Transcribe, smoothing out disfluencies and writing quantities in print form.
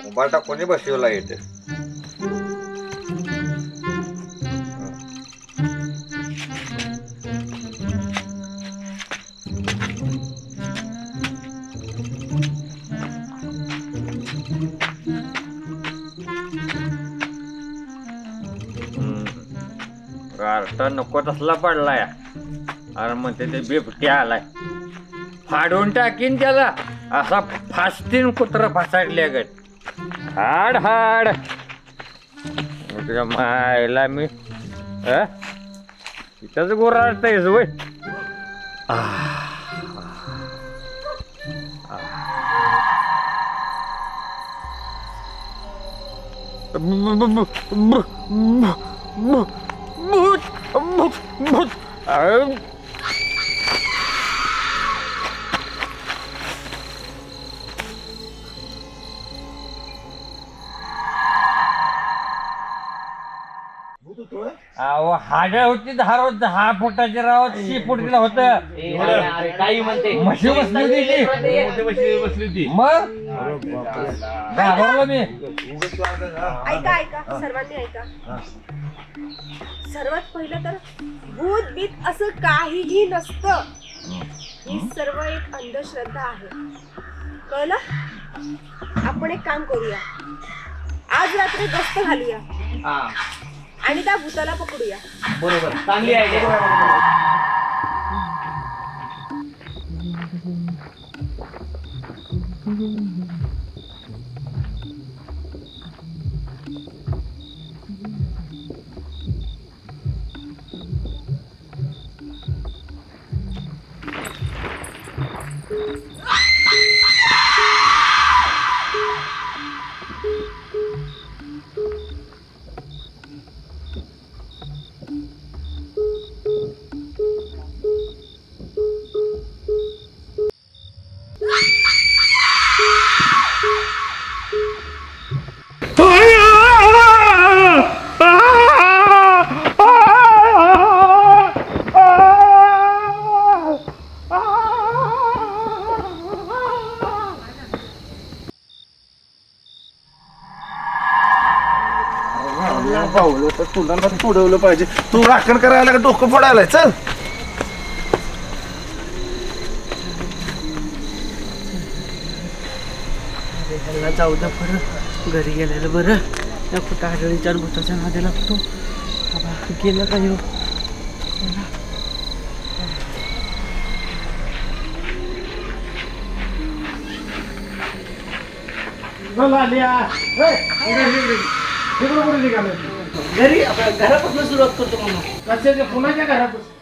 उभाटा कोणी बसवला येते गारटा नको तसला पडलाय अरे म्हणते ते बिबट्या आलाय फाडून टाकीन त्याला असा फासतीन कुत्र फासाडल्या गट हाड हाड तुझ्या मायला मी तिथंच गुराळतयस वय हाड होती 10 फुटाची राव 30 फुटीला होत काही म्हणते म्हशी बसली होती ती मग घाबरलो मी. ऐका ऐका सर्वांनी ऐका. सर्वात पहिलं तर भूत बीत असं काहीही नसतं. ही सर्व एक अंधश्रद्धा आहे. कळलं? आपण एक काम करूया, आज रात्री गस्त घालूया आणि त्या भूताला पकडूया. बरोबर, चांगली आहे. तुला सोडवलं पाहिजे. तू राखण करायला का डोकं फोडायला? चल जाऊ द्या बरं, घरी गेलेलं बरं. त्या कुठं आढळीच्या भूताच्या नादीला लागतो. गेलं का येऊ घरी घरापासून सुरुवात करतो. पुण्याच्या घरापासून